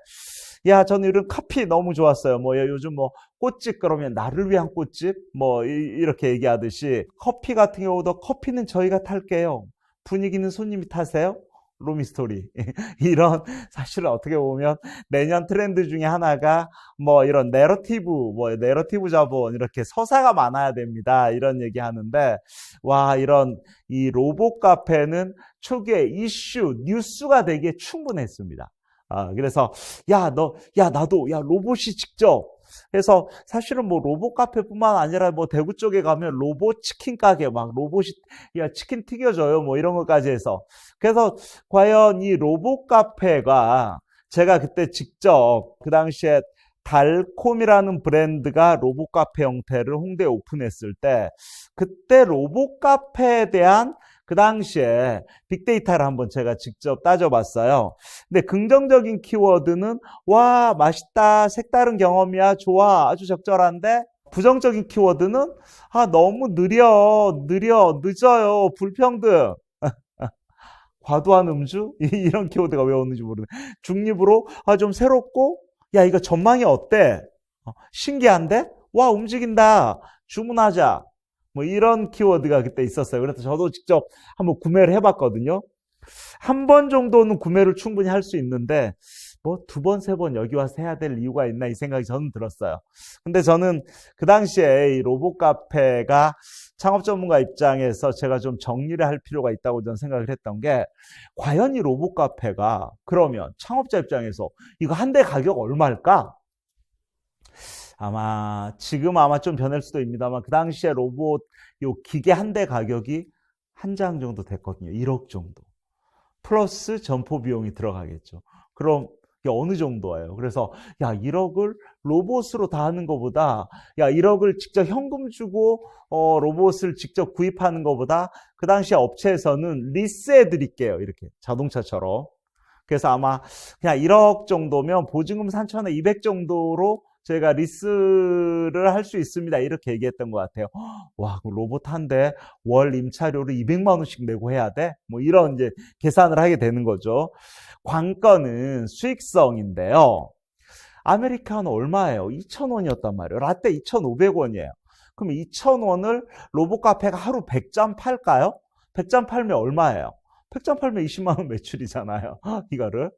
야, 저는 이런 커피 너무 좋았어요. 뭐 요즘 뭐 꽃집 그러면 나를 위한 꽃집 뭐 이렇게 얘기하듯이 커피 같은 경우도 커피는 저희가 탈게요. 분위기는 손님이 타세요. 로미스토리. 이런 사실은 어떻게 보면 내년 트렌드 중에 하나가 뭐 이런 내러티브 자본 이렇게 서사가 많아야 됩니다. 이런 얘기 하는데, 와, 이런 이 로봇 카페는 초기에 이슈, 뉴스가 되기에 충분했습니다. 그래서 나도 로봇이 직접 그래서 사실은 뭐 로봇 카페뿐만 아니라 뭐 대구 쪽에 가면 로봇 치킨 가게 막 로봇이 치킨 튀겨줘요 뭐 이런 것까지 해서, 그래서 과연 이 로봇 카페가 제가 그때 직접 그 당시에 달콤이라는 브랜드가 로봇 카페 형태를 홍대에 오픈했을 때, 그때 로봇 카페에 대한 그 당시에 빅데이터를 한번 제가 직접 따져봤어요. 근데 긍정적인 키워드는 와, 맛있다, 색다른 경험이야, 좋아, 아주 적절한데, 부정적인 키워드는 너무 늦어요, 불평등, 과도한 음주 이런 키워드가 왜 오는지 모르네. 중립으로 좀 새롭고, 야, 이거 전망이 어때? 신기한데? 와, 움직인다, 주문하자. 뭐 이런 키워드가 그때 있었어요. 그래서 저도 직접 한번 구매를 해봤거든요. 한 번 정도는 구매를 충분히 할 수 있는데 뭐 두 번, 세 번 여기 와서 해야 될 이유가 있나 이 생각이 저는 들었어요. 근데 저는 그 당시에 이 로봇 카페가 창업 전문가 입장에서 제가 좀 정리를 할 필요가 있다고 저는 생각을 했던 게, 과연 이 로봇 카페가 그러면 창업자 입장에서 이거 한 대 가격 얼마일까? 지금 좀 변할 수도 있습니다만, 그 당시에 로봇 요 기계 한 대 가격이 한 장 정도 됐거든요. 1억 정도. 플러스 점포 비용이 들어가겠죠. 그럼 이게 어느 정도예요? 그래서 1억을 로봇으로 다 하는 것보다 1억을 직접 현금 주고 로봇을 직접 구입하는 것보다 그 당시에 업체에서는 리스해 드릴게요. 이렇게 자동차처럼. 그래서 아마 그냥 1억 정도면 보증금 3,200 정도로 저희가 리스를 할 수 있습니다. 이렇게 얘기했던 것 같아요. 와, 그 로봇 한 대 월 임차료를 200만 원씩 내고 해야 돼? 뭐 이런 이제 계산을 하게 되는 거죠. 관건은 수익성인데요. 아메리카노 얼마예요? 2,000원이었단 말이에요. 라떼 2,500원이에요. 그럼 2,000원을 로봇 카페가 하루 100잔 팔까요? 100잔 팔면 얼마예요? 100잔 팔면 20만 원 매출이잖아요. 이거를.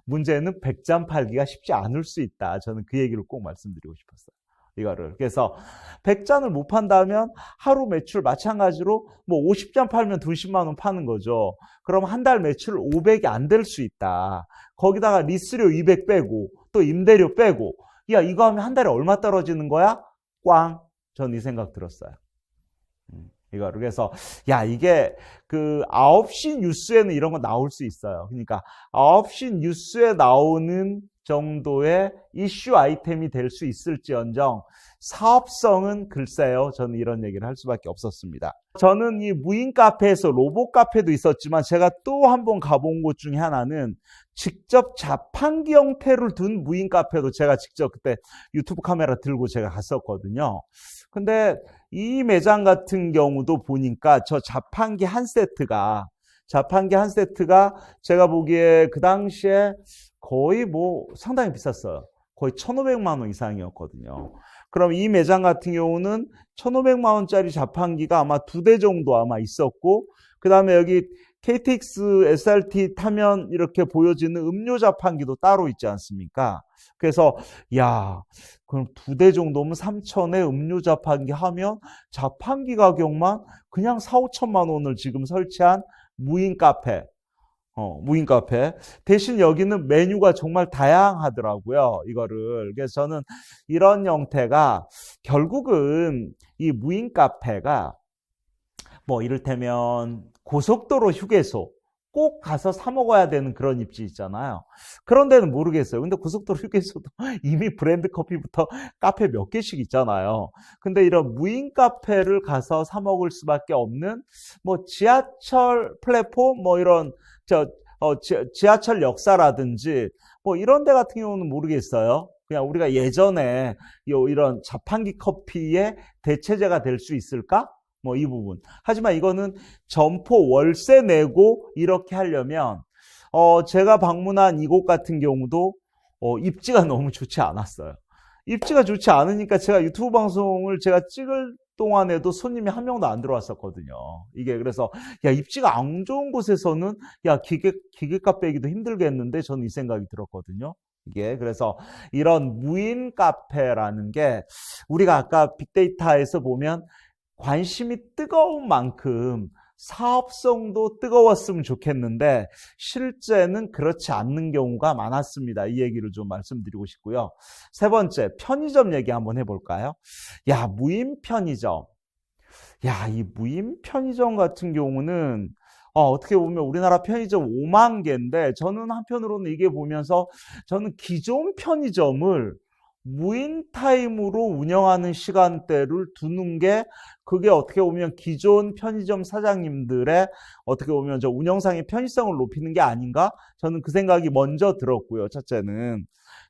문제는 100잔 팔기가 쉽지 않을 수 있다. 저는 그 얘기를 꼭 말씀드리고 싶었어요. 이거를. 그래서 100잔을 못 판다면 하루 매출 마찬가지로 뭐 50잔 팔면 20만 원 파는 거죠. 그럼 한 달 매출 500이 안 될 수 있다. 거기다가 리스료 200 빼고 또 임대료 빼고, 이거 하면 한 달에 얼마 떨어지는 거야? 꽝. 전 이 생각 들었어요. 이거를. 그래서 이게 그 9시 뉴스에는 이런 거 나올 수 있어요. 그러니까 9시 뉴스에 나오는 정도의 이슈 아이템이 될 수 있을지언정 사업성은 글쎄요, 저는 이런 얘기를 할 수밖에 없었습니다. 저는 이 무인 카페에서 로봇 카페도 있었지만, 제가 또 한 번 가본 곳 중에 하나는 직접 자판기 형태를 둔 무인 카페도 제가 직접 그때 유튜브 카메라 들고 제가 갔었거든요. 근데 이 매장 같은 경우도 보니까 저 자판기 한 세트가 제가 보기에 그 당시에 거의 뭐 상당히 비쌌어요. 거의 1,500만 원 이상이었거든요. 그럼 이 매장 같은 경우는 1,500만 원짜리 자판기가 아마 2대 정도 아마 있었고, 그 다음에 여기 KTX SRT 타면 이렇게 보여지는 음료 자판기도 따로 있지 않습니까? 그래서 그럼 2대 정도면 3,000에 음료 자판기 하면 자판기 가격만 그냥 4, 5천만 원을 지금 설치한 무인 카페. 대신 여기는 메뉴가 정말 다양하더라고요. 이거를. 그래서 저는 이런 형태가 결국은 이 무인 카페가 뭐 이를테면 고속도로 휴게소, 꼭 가서 사 먹어야 되는 그런 입지 있잖아요. 그런 데는 모르겠어요. 근데 고속도로 휴게소도 이미 브랜드 커피부터 카페 몇 개씩 있잖아요. 근데 이런 무인 카페를 가서 사 먹을 수밖에 없는 뭐 지하철 플랫폼 뭐 이런 지하철 역사라든지 뭐 이런 데 같은 경우는 모르겠어요. 그냥 우리가 예전에 이런 자판기 커피의 대체제가 될 수 있을까? 뭐 이 부분. 하지만 이거는 점포 월세 내고 이렇게 하려면 제가 방문한 이곳 같은 경우도 입지가 너무 좋지 않았어요. 입지가 좋지 않으니까 제가 유튜브 방송을 제가 찍을 동안에도 손님이 한 명도 안 들어왔었거든요. 이게 그래서 야 입지가 안 좋은 곳에서는 야 기계값 빼기도 힘들겠는데 저는 이 생각이 들었거든요. 이게 그래서 이런 무인 카페라는 게 우리가 아까 빅데이터에서 보면 관심이 뜨거운 만큼 사업성도 뜨거웠으면 좋겠는데 실제는 그렇지 않는 경우가 많았습니다. 이 얘기를 좀 말씀드리고 싶고요. 세 번째, 편의점 얘기 한번 해볼까요? 야, 무인 편의점. 야, 이 무인 편의점 같은 경우는 어떻게 보면 우리나라 편의점 5만 개인데 저는 한편으로는 이게 보면서 저는 기존 편의점을 무인 타임으로 운영하는 시간대를 두는 게 그게 어떻게 보면 기존 편의점 사장님들의 어떻게 보면 저 운영상의 편의성을 높이는 게 아닌가? 저는 그 생각이 먼저 들었고요. 첫째는.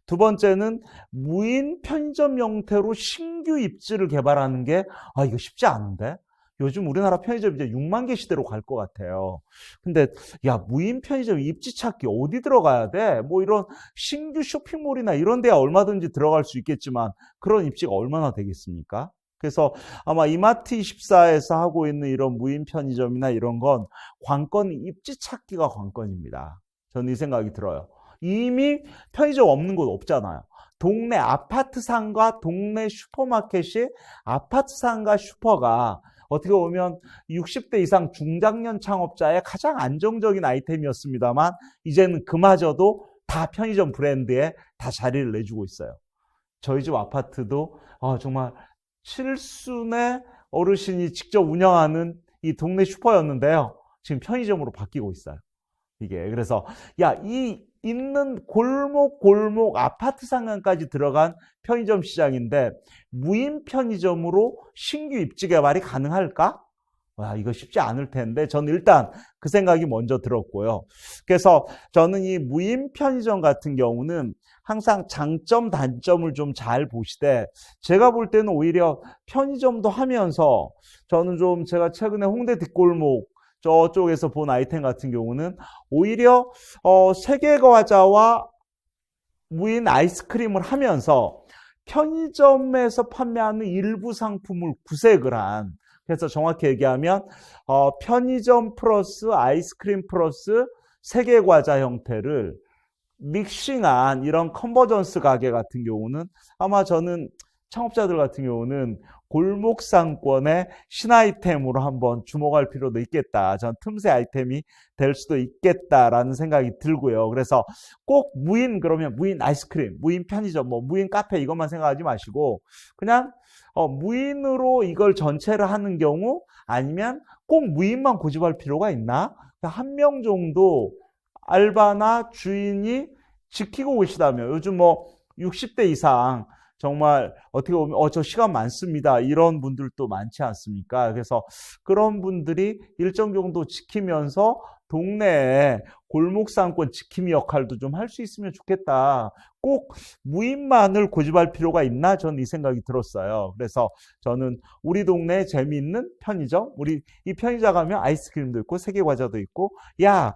두 번째는 무인 편의점 형태로 신규 입지를 개발하는 게 이거 쉽지 않은데? 요즘 우리나라 편의점 이제 6만 개 시대로 갈 것 같아요. 근데 야 무인 편의점 입지 찾기 어디 들어가야 돼? 뭐 이런 신규 쇼핑몰이나 이런 데야 얼마든지 들어갈 수 있겠지만 그런 입지가 얼마나 되겠습니까? 그래서 아마 이마트24에서 하고 있는 이런 무인 편의점이나 이런 건 관건 입지 찾기가 관건입니다. 저는 이 생각이 들어요. 이미 편의점 없는 곳 없잖아요. 동네 아파트 상가, 동네 슈퍼마켓이 아파트 상가 슈퍼가 어떻게 보면 60대 이상 중장년 창업자의 가장 안정적인 아이템이었습니다만 이제는 그마저도 다 편의점 브랜드에 다 자리를 내주고 있어요. 저희 집 아파트도 정말 칠순의 어르신이 직접 운영하는 이 동네 슈퍼였는데요. 지금 편의점으로 바뀌고 있어요. 이게 그래서 이 있는 골목 아파트 상가까지 들어간 편의점 시장인데 무인 편의점으로 신규 입지 개발이 가능할까? 이거 쉽지 않을 텐데 저는 일단 그 생각이 먼저 들었고요. 그래서 저는 이 무인 편의점 같은 경우는 항상 장점 단점을 좀 잘 보시되 제가 볼 때는 오히려 편의점도 하면서 저는 좀 제가 최근에 홍대 뒷골목 저쪽에서 본 아이템 같은 경우는 오히려 세계과자와 무인 아이스크림을 하면서 편의점에서 판매하는 일부 상품을 구색을 한 그래서 정확히 얘기하면 편의점 플러스 아이스크림 플러스 세계과자 형태를 믹싱한 이런 컨버전스 가게 같은 경우는 아마 저는 창업자들 같은 경우는 골목 상권의 신아이템으로 한번 주목할 필요도 있겠다. 전 틈새 아이템이 될 수도 있겠다라는 생각이 들고요. 그래서 꼭 무인 그러면 무인 아이스크림, 무인 편의점, 뭐 무인 카페 이것만 생각하지 마시고 그냥 무인으로 이걸 전체를 하는 경우 아니면 꼭 무인만 고집할 필요가 있나? 한 명 정도 알바나 주인이 지키고 계시다면 요즘 뭐 60대 이상 정말 어떻게 보면 저 시간 많습니다. 이런 분들도 많지 않습니까? 그래서 그런 분들이 일정 정도 지키면서 동네에 골목상권 지킴이 역할도 좀 할 수 있으면 좋겠다. 꼭 무인만을 고집할 필요가 있나? 저는 이 생각이 들었어요. 그래서 저는 우리 동네에 재미있는 편의점, 우리 이 편의점 가면 아이스크림도 있고 세계과자도 있고 야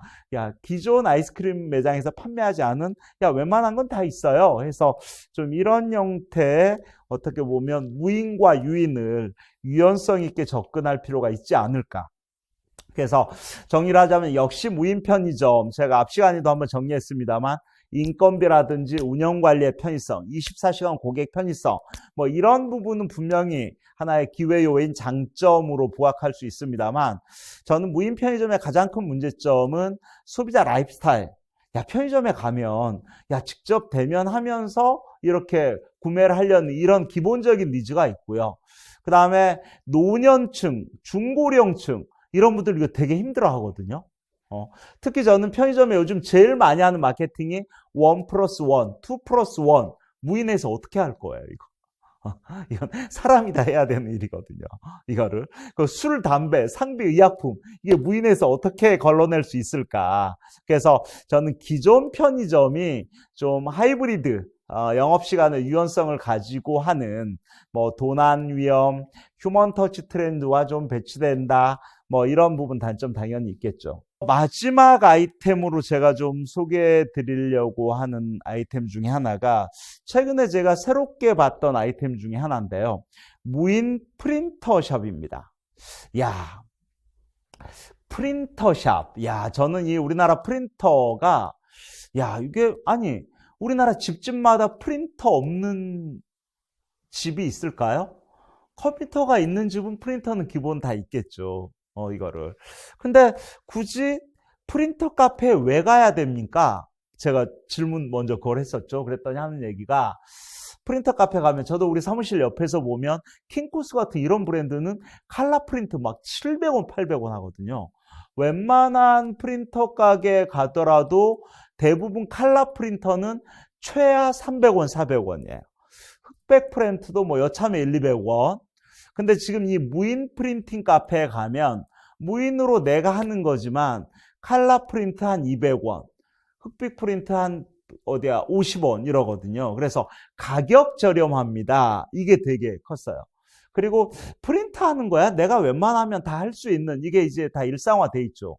기존 아이스크림 매장에서 판매하지 않은 웬만한 건 다 있어요. 해서 좀 이런 형태의 어떻게 보면 무인과 유인을 유연성 있게 접근할 필요가 있지 않을까. 그래서 정리를 하자면 역시 무인 편의점 제가 앞 시간에도 한번 정리했습니다만 인건비라든지 운영관리의 편의성, 24시간 고객 편의성 뭐 이런 부분은 분명히 하나의 기회 요인 장점으로 부각할 수 있습니다만 저는 무인 편의점의 가장 큰 문제점은 소비자 라이프스타일. 편의점에 가면 직접 대면하면서 이렇게 구매를 하려는 이런 기본적인 니즈가 있고요. 그 다음에 노년층, 중고령층 이런 분들 이거 되게 힘들어 하거든요. 특히 저는 편의점에 요즘 제일 많이 하는 마케팅이 1 플러스 1, 2 플러스 1. 무인에서 어떻게 할 거예요, 이거? 이건 사람이 다 해야 되는 일이거든요. 이거를. 술, 담배, 상비, 의약품. 이게 무인에서 어떻게 걸러낼 수 있을까? 그래서 저는 기존 편의점이 좀 하이브리드, 영업시간의 유연성을 가지고 하는, 도난 위험, 휴먼 터치 트렌드와 좀 배치된다. 이런 부분 단점 당연히 있겠죠. 마지막 아이템으로 제가 좀 소개해 드리려고 하는 아이템 중에 하나가 최근에 제가 새롭게 봤던 아이템 중에 하나인데요. 무인 프린터샵입니다. 야, 프린터샵. 야, 저는 이 우리나라 프린터가, 이게, 우리나라 집집마다 프린터 없는 집이 있을까요? 컴퓨터가 있는 집은 프린터는 기본 다 있겠죠. 이거를. 근데 굳이 프린터 카페에 왜 가야 됩니까? 제가 질문 먼저 그걸 했었죠. 그랬더니 하는 얘기가 프린터 카페 가면 저도 우리 사무실 옆에서 보면 킹코스 같은 이런 브랜드는 칼라 프린트 막 700원, 800원 하거든요. 웬만한 프린터 가게 가더라도 대부분 칼라 프린터는 최하 300원, 400원이에요. 흑백 프린트도 여참에 1, 200원. 근데 지금 이 무인 프린팅 카페에 가면 무인으로 내가 하는 거지만 칼라 프린트 한 200원, 흑백 프린트 한 50원 이러거든요. 그래서 가격 저렴합니다. 이게 되게 컸어요. 그리고 프린트 하는 거야 내가 웬만하면 다 할 수 있는, 이게 이제 다 일상화돼 있죠.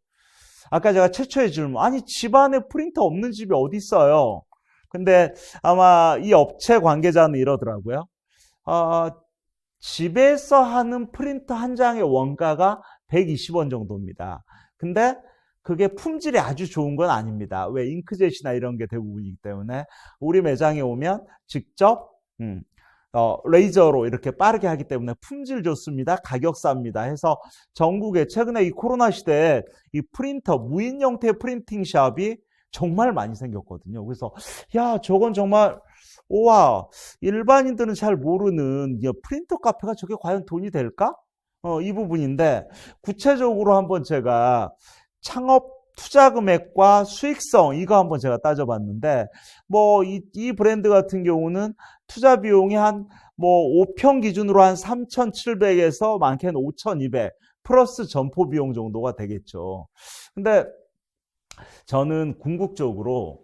아까 제가 최초의 질문, 집안에 프린터 없는 집이 어디 있어요? 근데 아마 이 업체 관계자는 이러더라고요. 집에서 하는 프린터 한 장의 원가가 120원 정도입니다. 근데 그게 품질이 아주 좋은 건 아닙니다. 왜? 잉크젯이나 이런 게 대부분이기 때문에 우리 매장에 오면 직접 레이저로 이렇게 빠르게 하기 때문에 품질 좋습니다. 가격 쌉니다. 해서 전국에 최근에 이 코로나 시대에 이 프린터, 무인 형태의 프린팅 샵이 정말 많이 생겼거든요. 그래서 저건 정말 우와, 일반인들은 잘 모르는 프린터 카페가 저게 과연 돈이 될까? 이 부분인데 구체적으로 한번 제가 창업 투자 금액과 수익성 이거 한번 제가 따져봤는데 이 브랜드 같은 경우는 투자 비용이 한 5평 기준으로 한 3,700에서 많게는 5,200 플러스 점포 비용 정도가 되겠죠. 근데 저는 궁극적으로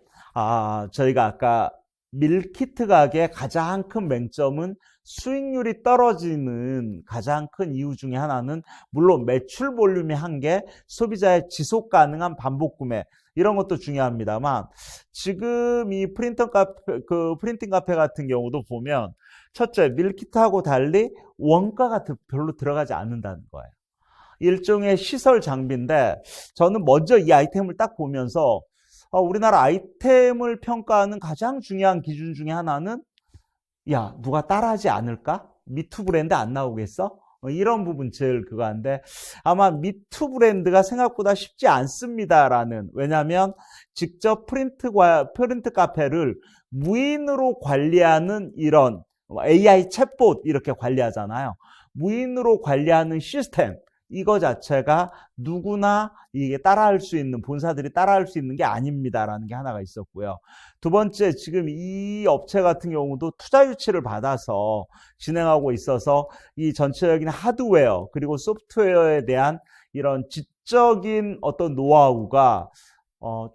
저희가 아까 밀키트 가게의 가장 큰 맹점은 수익률이 떨어지는 가장 큰 이유 중에 하나는 물론 매출 볼륨의 한계, 소비자의 지속 가능한 반복 구매 이런 것도 중요합니다만 지금 이 프린팅 카페 같은 경우도 보면 첫째 밀키트하고 달리 원가가 별로 들어가지 않는다는 거예요. 일종의 시설 장비인데 저는 먼저 이 아이템을 딱 보면서 우리나라 아이템을 평가하는 가장 중요한 기준 중에 하나는 누가 따라하지 않을까? 미투 브랜드 안 나오겠어? 이런 부분 제일 그거인데 아마 미투 브랜드가 생각보다 쉽지 않습니다라는, 왜냐하면 직접 프린트 카페를 무인으로 관리하는 이런 AI 챗봇 이렇게 관리하잖아요. 무인으로 관리하는 시스템 이거 자체가 누구나 이게 따라할 수 있는, 본사들이 따라할 수 있는 게 아닙니다라는 게 하나가 있었고요. 두 번째, 지금 이 업체 같은 경우도 투자 유치를 받아서 진행하고 있어서 이 전체적인 하드웨어 그리고 소프트웨어에 대한 이런 지적인 어떤 노하우가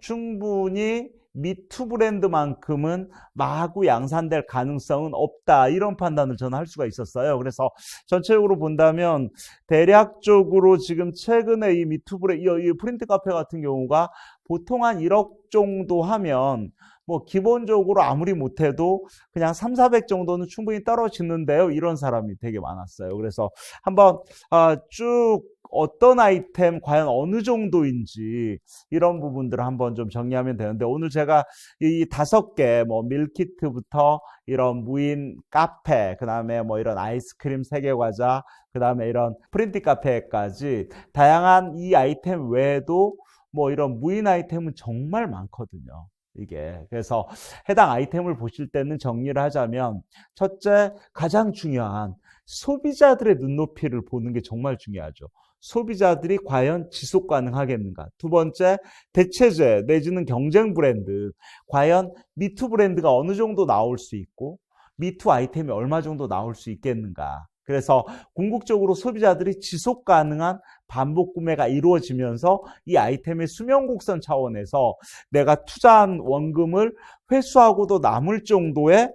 충분히 미투 브랜드만큼은 마구 양산될 가능성은 없다, 이런 판단을 저는 할 수가 있었어요. 그래서 전체적으로 본다면 대략적으로 지금 최근에 이 미투 브랜드, 이 프린트 카페 같은 경우가 보통 한 1억 정도 하면 기본적으로 아무리 못해도 그냥 300, 400 정도는 충분히 떨어지는데요, 이런 사람이 되게 많았어요. 그래서 한번 쭉 어떤 아이템 과연 어느 정도인지 이런 부분들을 한번 좀 정리하면 되는데, 오늘 제가 이 5개 밀키트부터 이런 무인 카페, 그 다음에 이런 아이스크림 세계과자, 그 다음에 이런 프린팅 카페까지 다양한 이 아이템 외에도 이런 무인 아이템은 정말 많거든요. 이게 그래서 해당 아이템을 보실 때는 정리를 하자면 첫째, 가장 중요한 소비자들의 눈높이를 보는 게 정말 중요하죠. 소비자들이 과연 지속 가능하겠는가? 두 번째, 대체제 내지는 경쟁 브랜드. 과연 미투 브랜드가 어느 정도 나올 수 있고 미투 아이템이 얼마 정도 나올 수 있겠는가? 그래서 궁극적으로 소비자들이 지속 가능한 반복 구매가 이루어지면서 이 아이템의 수명 곡선 차원에서 내가 투자한 원금을 회수하고도 남을 정도의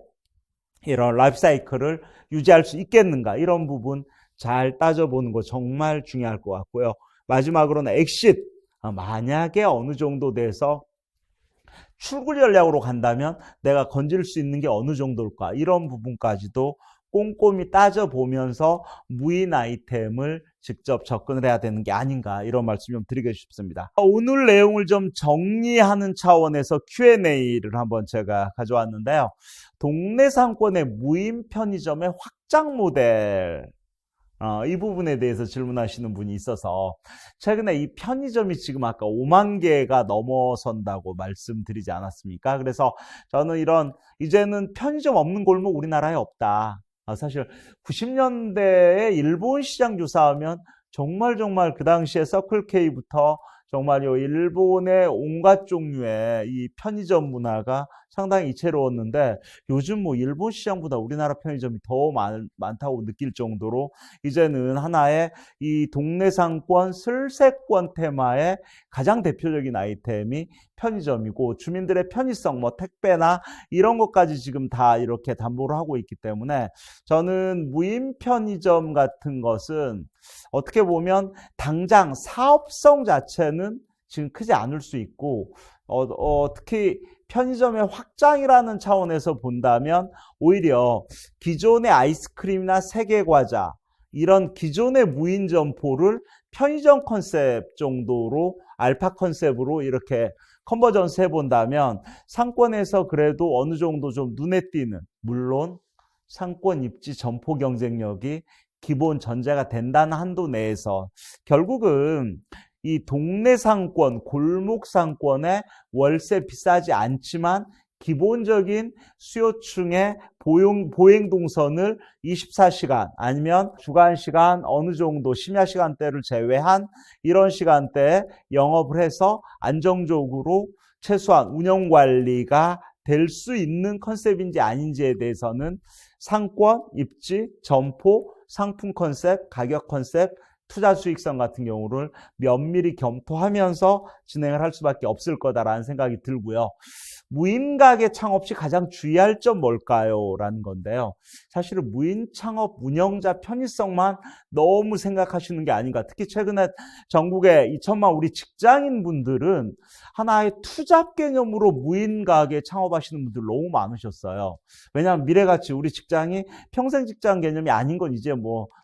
이런 라이프 사이클을 유지할 수 있겠는가? 이런 부분 잘 따져보는 거 정말 중요할 것 같고요. 마지막으로는 엑싯. 만약에 어느 정도 돼서 출구 전략으로 간다면 내가 건질 수 있는 게 어느 정도일까? 이런 부분까지도 꼼꼼히 따져보면서 무인 아이템을 직접 접근을 해야 되는 게 아닌가, 이런 말씀 좀 드리고 싶습니다. 오늘 내용을 좀 정리하는 차원에서 Q&A를 한번 제가 가져왔는데요. 동네 상권의 무인 편의점의 확장 모델, 이 부분에 대해서 질문하시는 분이 있어서, 최근에 이 편의점이 지금 아까 5만 개가 넘어선다고 말씀드리지 않았습니까? 그래서 저는 이제는 편의점 없는 골목 우리나라에 없다. 사실 90년대에 일본 시장 조사하면 정말 그 당시에 서클K부터 정말 일본의 온갖 종류의 이 편의점 문화가 상당히 이채로웠는데, 요즘 일본 시장보다 우리나라 편의점이 더 많다고 느낄 정도로 이제는 하나의 이 동네 상권 슬세권 테마의 가장 대표적인 아이템이 편의점이고, 주민들의 편의성, 택배나 이런 것까지 지금 다 이렇게 담보를 하고 있기 때문에, 저는 무인 편의점 같은 것은 어떻게 보면 당장 사업성 자체는 지금 크지 않을 수 있고, 특히 편의점의 확장이라는 차원에서 본다면 오히려 기존의 아이스크림이나 세계과자, 이런 기존의 무인 점포를 편의점 컨셉 정도로, 알파 컨셉으로 이렇게 컨버전스 해본다면 상권에서 그래도 어느 정도 좀 눈에 띄는, 물론 상권 입지 점포 경쟁력이 기본 전제가 된다는 한도 내에서 결국은 이 동네 상권, 골목 상권의 월세 비싸지 않지만 기본적인 수요층의 보행 동선을 24시간 아니면 주간 시간 어느 정도 심야 시간대를 제외한 이런 시간대에 영업을 해서 안정적으로 최소한 운영 관리가 될 수 있는 컨셉인지 아닌지에 대해서는 상권, 입지, 점포, 상품 컨셉, 가격 컨셉, 투자 수익성 같은 경우를 면밀히 검토하면서 진행을 할 수밖에 없을 거다라는 생각이 들고요. 무인 가게 창업 시 가장 주의할 점 뭘까요? 라는 건데요. 사실은 무인 창업 운영자 편의성만 너무 생각하시는 게 아닌가. 특히 최근에 전국에 2천만 우리 직장인 분들은 하나의 투잡 개념으로 무인 가게 창업하시는 분들 너무 많으셨어요. 왜냐하면 미래가치, 우리 직장이 평생 직장 개념이 아닌 건 이제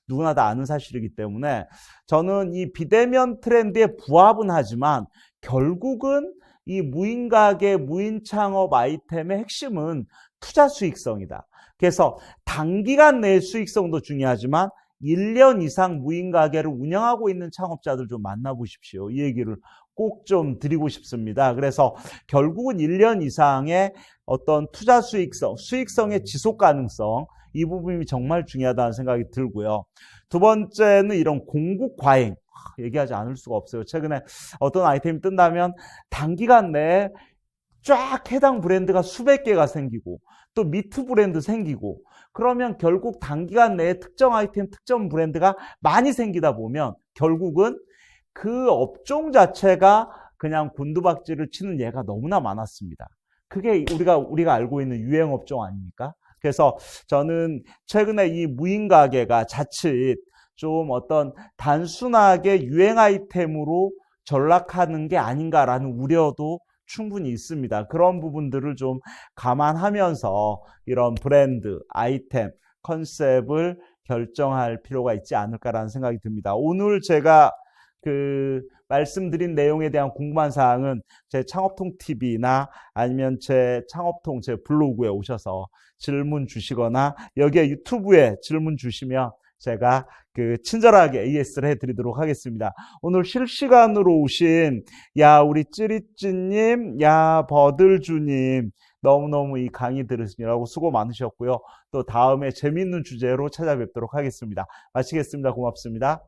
누구나 다 아는 사실이기 때문에, 저는 이 비대면 트렌드에 부합은 하지만 결국은 이 무인 가게, 무인 창업 아이템의 핵심은 투자 수익성이다. 그래서 단기간 내 수익성도 중요하지만 1년 이상 무인 가게를 운영하고 있는 창업자들 좀 만나보십시오. 이 얘기를 꼭 좀 드리고 싶습니다. 그래서 결국은 1년 이상의 어떤 투자 수익성, 수익성의 지속 가능성, 이 부분이 정말 중요하다는 생각이 들고요. 두 번째는 이런 공급 과잉. 얘기하지 않을 수가 없어요. 최근에 어떤 아이템이 뜬다면 단기간 내에 쫙 해당 브랜드가 수백 개가 생기고 또 미투 브랜드 생기고, 그러면 결국 단기간 내에 특정 아이템, 특정 브랜드가 많이 생기다 보면 결국은 그 업종 자체가 그냥 곤두박질을 치는 예가 너무나 많았습니다. 그게 우리가 알고 있는 유행 업종 아닙니까? 그래서 저는 최근에 이 무인 가게가 자칫 좀 어떤 단순하게 유행 아이템으로 전락하는 게 아닌가라는 우려도 충분히 있습니다. 그런 부분들을 좀 감안하면서 이런 브랜드, 아이템, 컨셉을 결정할 필요가 있지 않을까라는 생각이 듭니다. 오늘 제가 말씀드린 내용에 대한 궁금한 사항은 제 창업통 TV나 아니면 제 창업통 제 블로그에 오셔서 질문 주시거나 여기에 유튜브에 질문 주시면 제가 친절하게 AS를 해드리도록 하겠습니다. 오늘 실시간으로 오신 우리 찌릿찌님, 버들주님 너무너무 이 강의 들으시느라고 수고 많으셨고요. 또 다음에 재미있는 주제로 찾아뵙도록 하겠습니다. 마치겠습니다. 고맙습니다.